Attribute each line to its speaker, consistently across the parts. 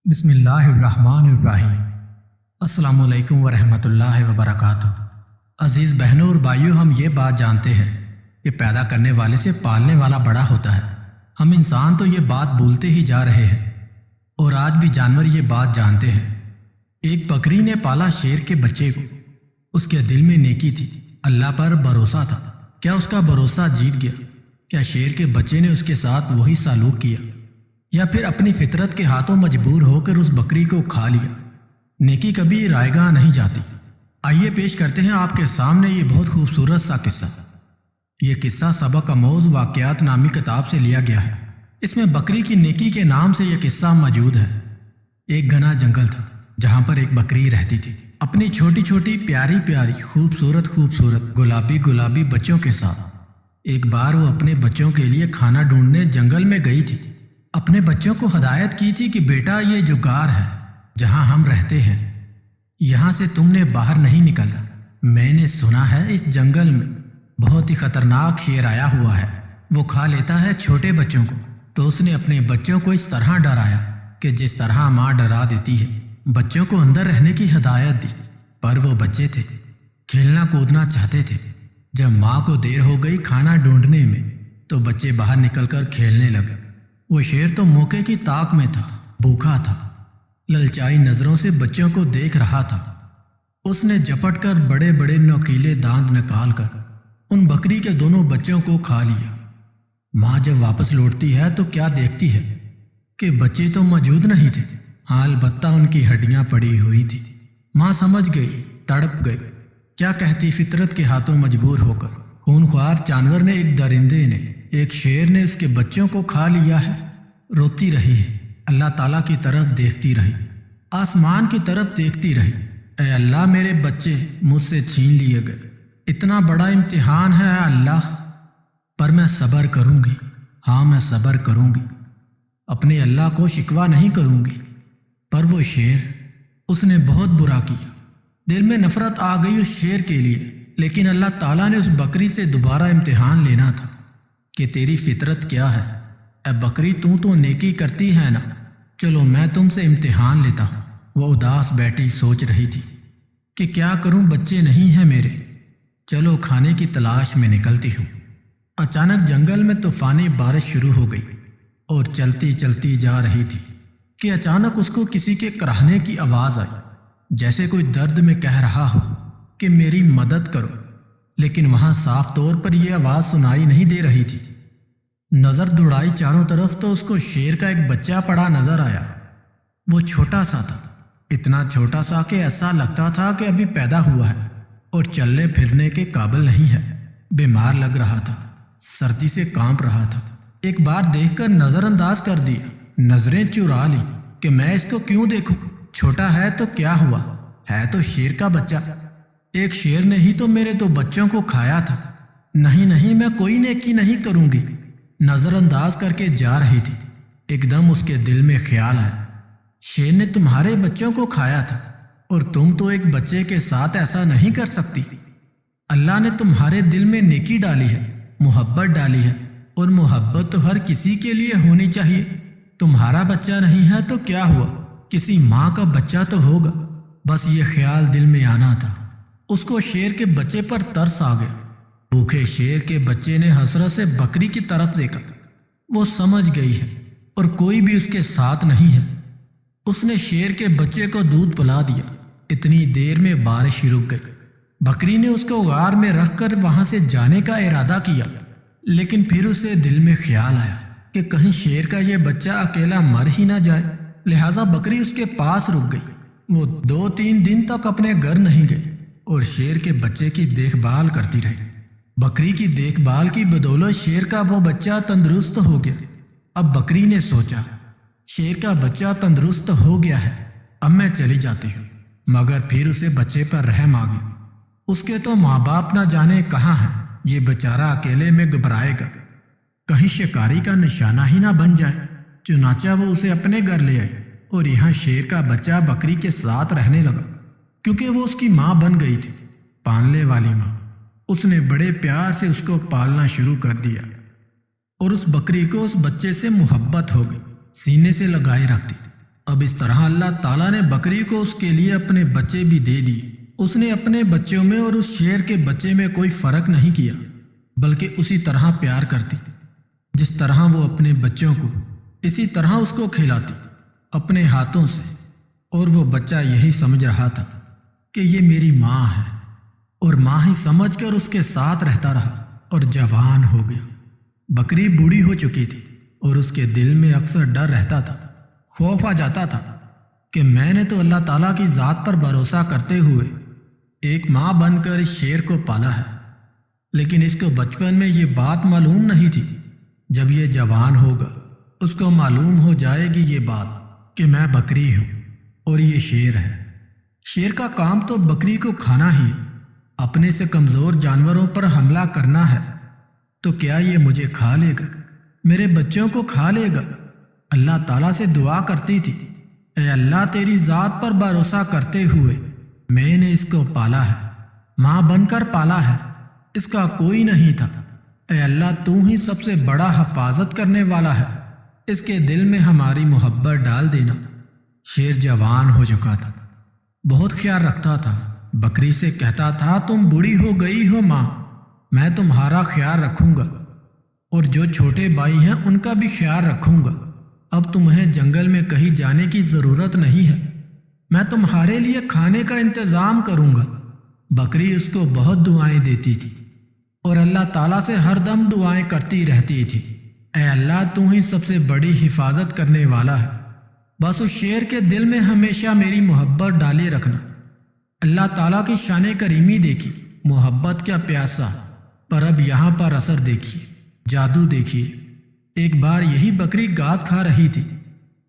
Speaker 1: بسم اللہ الرحمن الرحیم۔ السلام علیکم ورحمۃ اللہ وبرکاتہ۔ عزیز بہنوں اور بھائیوں، ہم یہ بات جانتے ہیں کہ پیدا کرنے والے سے پالنے والا بڑا ہوتا ہے۔ ہم انسان تو یہ بات بھولتے ہی جا رہے ہیں، اور آج بھی جانور یہ بات جانتے ہیں۔ ایک بکری نے پالا شیر کے بچے کو۔ اس کے دل میں نیکی تھی، اللہ پر بھروسہ تھا۔ کیا اس کا بھروسہ جیت گیا؟ کیا شیر کے بچے نے اس کے ساتھ وہی سلوک کیا، یا پھر اپنی فطرت کے ہاتھوں مجبور ہو کر اس بکری کو کھا لیا؟ نیکی کبھی رائے گاہ نہیں جاتی۔ آئیے پیش کرتے ہیں آپ کے سامنے یہ بہت خوبصورت سا قصہ۔ یہ قصہ سبق آموز واقعات نامی کتاب سے لیا گیا ہے۔ اس میں بکری کی نیکی کے نام سے یہ قصہ موجود ہے۔ ایک گھنا جنگل تھا جہاں پر ایک بکری رہتی تھی، اپنی چھوٹی چھوٹی پیاری پیاری خوبصورت گلابی گلابی بچوں کے ساتھ۔ ایک بار وہ اپنے بچوں کے لیے کھانا ڈھونڈنے جنگل میں گئی تھی۔ اپنے بچوں کو ہدایت کی تھی کہ بیٹا، یہ جو غار ہے جہاں ہم رہتے ہیں، یہاں سے تم نے باہر نہیں نکلنا۔ میں نے سنا ہے اس جنگل میں بہت ہی خطرناک شیر آیا ہوا ہے، وہ کھا لیتا ہے چھوٹے بچوں کو۔ تو اس نے اپنے بچوں کو اس طرح ڈرایا کہ جس طرح ماں ڈرا دیتی ہے۔ بچوں کو اندر رہنے کی ہدایت دی، پر وہ بچے تھے، کھیلنا کودنا چاہتے تھے۔ جب ماں کو دیر ہو گئی کھانا ڈھونڈنے میں، تو بچے باہر نکل کر کھیلنے لگے۔ وہ شیر تو موقع کی طاق میں تھا، بھوکا تھا، للچائی نظروں سے بچوں کو دیکھ رہا تھا۔ اس نے جپٹ کر بڑے بڑے نوکیلے دانت نکال کر ان بکری کے دونوں بچوں کو کھا لیا۔ ماں جب واپس لوٹتی ہے تو کیا دیکھتی ہے کہ بچے تو موجود نہیں تھے، ہاں البتہ ان کی ہڈیاں پڑی ہوئی تھی۔ ماں سمجھ گئی، تڑپ گئی۔ کیا کہتی فطرت کے ہاتھوں مجبور ہو کر؟ خونخوار جانور نے، ایک درندے نے، ایک شیر نے اس کے بچوں کو کھا لیا ہے۔ روتی رہی ہے، اللہ تعالیٰ کی طرف دیکھتی رہی، آسمان کی طرف دیکھتی رہی۔ اے اللہ، میرے بچے مجھ سے چھین لیے گئے، اتنا بڑا امتحان ہے اے اللہ، پر میں صبر کروں گی، ہاں میں صبر کروں گی، اپنے اللہ کو شکوہ نہیں کروں گی۔ پر وہ شیر، اس نے بہت برا کیا۔ دل میں نفرت آ گئی اس شیر کے لیے، لیکن اللہ تعالیٰ نے اس بکری سے دوبارہ امتحان لینا تھا کہ تیری فطرت کیا ہے۔ اے بکری، تو نیکی کرتی ہے نا، چلو میں تم سے امتحان لیتا ہوں۔ وہ اداس بیٹھی سوچ رہی تھی کہ کیا کروں، بچے نہیں ہیں میرے، چلو کھانے کی تلاش میں نکلتی ہوں۔ اچانک جنگل میں طوفانی بارش شروع ہو گئی اور چلتی چلتی جا رہی تھی کہ اچانک اس کو کسی کے کراہنے کی آواز آئی، جیسے کوئی درد میں کہہ رہا ہو کہ میری مدد کرو، لیکن وہاں صاف طور پر یہ آواز سنائی نہیں دے رہی تھی۔ نظر دوڑائی چاروں طرف تو اس کو شیر کا ایک بچہ پڑا نظر آیا۔ وہ چھوٹا سا تھا، اتنا چھوٹا سا کہ ایسا لگتا تھا کہ ابھی پیدا ہوا ہے اور چلنے پھرنے کے قابل نہیں ہے۔ بیمار لگ رہا تھا، سردی سے کانپ رہا تھا۔ ایک بار دیکھ کر نظر انداز کر دیا، نظریں چرا لی کہ میں اس کو کیوں دیکھوں، چھوٹا ہے تو کیا ہوا، ہے تو شیر کا بچہ۔ ایک شیر نے ہی تو میرے دو بچوں کو کھایا تھا، نہیں میں کوئی نیکی نہیں کروں گی۔ نظر انداز کر کے جا رہی تھی، ایک دم اس کے دل میں خیال آیا، شیر نے تمہارے بچوں کو کھایا تھا، اور تم تو ایک بچے کے ساتھ ایسا نہیں کر سکتی۔ اللہ نے تمہارے دل میں نیکی ڈالی ہے، محبت ڈالی ہے، اور محبت تو ہر کسی کے لیے ہونی چاہیے۔ تمہارا بچہ نہیں ہے تو کیا ہوا، کسی ماں کا بچہ تو ہوگا۔ بس یہ خیال دل میں آنا تھا۔ اس کو شیر کے بچے پر ترس آ گیا۔ بھوکے شیر کے بچے نے حسرت سے بکری کی طرف دیکھا۔ وہ سمجھ گئی ہے اور کوئی بھی اس کے ساتھ نہیں ہے۔ اس نے شیر کے بچے کو دودھ پلا دیا۔ اتنی دیر میں بارش ہی رک گئی۔ بکری نے اس کو غار میں رکھ کر وہاں سے جانے کا ارادہ کیا، لیکن پھر اسے دل میں خیال آیا کہ کہیں شیر کا یہ بچہ اکیلا مر ہی نہ جائے، لہٰذا بکری اس کے پاس رک گئی۔ وہ 2-3 دن تک اپنے گھر نہیں گئی اور شیر کے بچے کی دیکھ بھال کرتی رہی۔ بکری کی دیکھ بھال کی بدولت شیر کا وہ بچہ تندرست ہو گیا۔ اب بکری نے سوچا، شیر کا بچہ تندرست ہو گیا ہے، اب میں چلی جاتی ہوں۔ مگر پھر اسے بچے پر رحم آ گیا۔ اس کے تو ماں باپ نہ جانے کہاں ہیں، یہ بیچارہ اکیلے میں گھبرائے گا، کہیں شکاری کا نشانہ ہی نہ بن جائے۔ چنانچہ وہ اسے اپنے گھر لے آئی اور یہاں شیر کا بچہ بکری کے ساتھ رہنے لگا، کیونکہ وہ اس کی ماں بن گئی تھی، پالنے والی ماں۔ اس نے بڑے پیار سے اس کو پالنا شروع کر دیا، اور اس بکری کو اس بچے سے محبت ہو گئی، سینے سے لگائے رکھتی۔ اب اس طرح اللہ تعالیٰ نے بکری کو اس کے لیے اپنے بچے بھی دے دیے۔ اس نے اپنے بچوں میں اور اس شیر کے بچے میں کوئی فرق نہیں کیا، بلکہ اسی طرح پیار کرتی جس طرح وہ اپنے بچوں کو، اسی طرح اس کو کھلاتی اپنے ہاتھوں سے۔ اور وہ بچہ یہی سمجھ رہا تھا کہ یہ میری ماں ہے، اور ماں ہی سمجھ کر اس کے ساتھ رہتا رہا اور جوان ہو گیا۔ بکری بوڑھی ہو چکی تھی اور اس کے دل میں اکثر ڈر رہتا تھا، خوف آ جاتا تھا کہ میں نے تو اللہ تعالیٰ کی ذات پر بھروسہ کرتے ہوئے ایک ماں بن کر اس شیر کو پالا ہے، لیکن اس کو بچپن میں یہ بات معلوم نہیں تھی۔ جب یہ جوان ہوگا اس کو معلوم ہو جائے گی یہ بات کہ میں بکری ہوں اور یہ شیر ہے۔ شیر کا کام تو بکری کو کھانا ہی ہے، اپنے سے کمزور جانوروں پر حملہ کرنا ہے۔ تو کیا یہ مجھے کھا لے گا، میرے بچوں کو کھا لے گا؟ اللہ تعالیٰ سے دعا کرتی تھی، اے اللہ تیری ذات پر بھروسہ کرتے ہوئے میں نے اس کو پالا ہے، ماں بن کر پالا ہے، اس کا کوئی نہیں تھا۔ اے اللہ تو ہی سب سے بڑا حفاظت کرنے والا ہے، اس کے دل میں ہماری محبت ڈال دینا۔ شیر جوان ہو چکا تھا، بہت خیال رکھتا تھا، بکری سے کہتا تھا تم بوڑھی ہو گئی ہو ماں، میں تمہارا خیال رکھوں گا، اور جو چھوٹے بھائی ہیں ان کا بھی خیال رکھوں گا۔ اب تمہیں جنگل میں کہیں جانے کی ضرورت نہیں ہے، میں تمہارے لیے کھانے کا انتظام کروں گا۔ بکری اس کو بہت دعائیں دیتی تھی اور اللہ تعالیٰ سے ہر دم دعائیں کرتی رہتی تھی، اے اللہ تو ہی سب سے بڑی حفاظت کرنے والا ہے، بس اس شیر کے دل میں ہمیشہ میری محبت ڈالے رکھنا۔ اللہ تعالیٰ کی شان کریمی دیکھی، محبت کا پیاسا، پر اب یہاں پر اثر دیکھیے، جادو دیکھیے۔ ایک بار یہی بکری گھاس کھا رہی تھی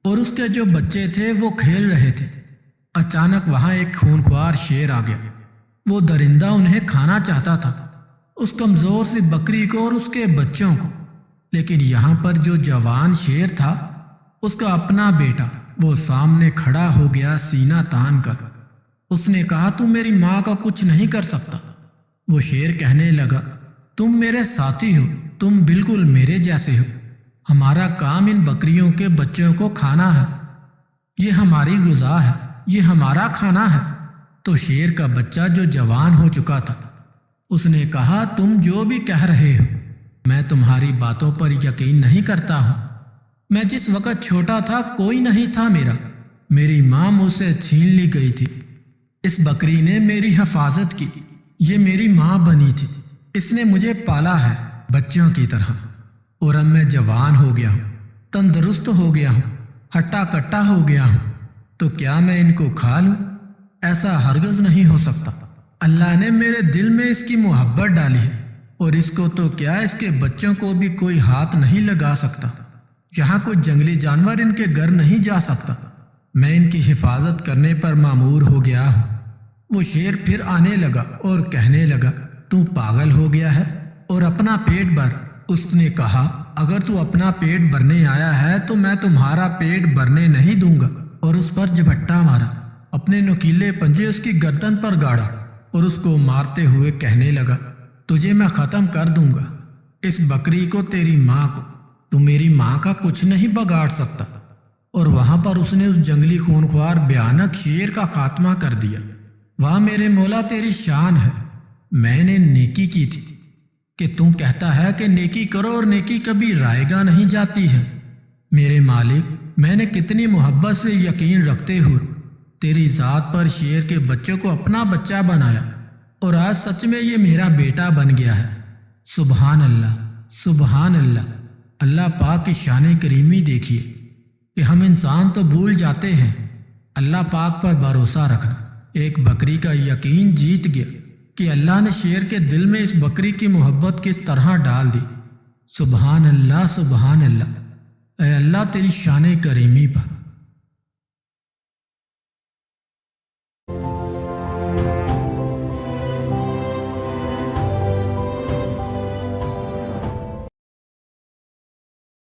Speaker 1: اور اس کے جو بچے تھے وہ کھیل رہے تھے۔ اچانک وہاں ایک خونخوار شیر آ گیا، وہ درندہ انہیں کھانا چاہتا تھا، اس کمزور سی بکری کو اور اس کے بچوں کو۔ لیکن یہاں پر جو جوان شیر تھا، اس کا اپنا بیٹا، وہ سامنے کھڑا ہو گیا سینہ تان کر۔ اس نے کہا تم میری ماں کا کچھ نہیں کر سکتا۔ وہ شیر کہنے لگا تم میرے ساتھی ہو، تم بالکل میرے جیسے ہو، ہمارا کام ان بکریوں کے بچوں کو کھانا ہے، یہ ہماری غذا ہے، یہ ہمارا کھانا ہے۔ تو شیر کا بچہ جو جوان ہو چکا تھا، اس نے کہا تم جو بھی کہہ رہے ہو میں تمہاری باتوں پر یقین نہیں کرتا ہوں۔ میں جس وقت چھوٹا تھا کوئی نہیں تھا میری ماں مجھ سے چھین لی گئی تھی، اس بکری نے میری حفاظت کی، یہ میری ماں بنی تھی، اس نے مجھے پالا ہے بچوں کی طرح، اور اب میں جوان ہو گیا ہوں، تندرست ہو گیا ہوں، ہٹا کٹا ہو گیا ہوں، تو کیا میں ان کو کھا لوں؟ ایسا ہرگز نہیں ہو سکتا۔ اللہ نے میرے دل میں اس کی محبت ڈالی ہے، اور اس کو تو کیا اس کے بچوں کو بھی کوئی ہاتھ نہیں لگا سکتا، یہاں کوئی جنگلی جانور ان کے گھر نہیں جا سکتا، میں ان کی حفاظت کرنے پر مامور ہو گیا ہوں۔ وہ شیر پھر آنے لگا اور کہنے لگا تو پاگل ہو گیا ہے اور اپنا پیٹ بھر۔ اس نے کہا اگر تو اپنا پیٹ بھرنے آیا ہے تو میں تمہارا پیٹ بھرنے نہیں دوں گا، اور اس پر جھپٹا مارا، اپنے نوکیلے پنجے اس کی گردن پر گاڑا اور اس کو مارتے ہوئے کہنے لگا تجھے میں ختم کر دوں گا، اس بکری کو، تیری ماں کو، تو میری ماں کا کچھ نہیں بگاڑ سکتا۔ اور وہاں پر اس نے اس جنگلی خونخوار بھیانک شیر کا خاتمہ کر دیا۔ واہ میرے مولا تیری شان ہے، میں نے نیکی کی تھی کہ تم کہتا ہے کہ نیکی کرو اور نیکی کبھی رائے گاہ نہیں جاتی ہے۔ میرے مالک میں نے کتنی محبت سے یقین رکھتے ہوئے تیری ذات پر شیر کے بچوں کو اپنا بچہ بنایا، اور آج سچ میں یہ میرا بیٹا بن گیا ہے۔ سبحان اللہ، سبحان اللہ۔ اللہ پاک کی شان کریمی دیکھیے کہ ہم انسان تو بھول جاتے ہیں، اللہ پاک پر بھروسہ رکھنا۔ ایک بکری کا یقین جیت گیا کہ اللہ نے شیر کے دل میں اس بکری کی محبت کس طرح ڈال دی۔ سبحان اللہ، سبحان اللہ۔ اے اللہ تیری شان کریمی پر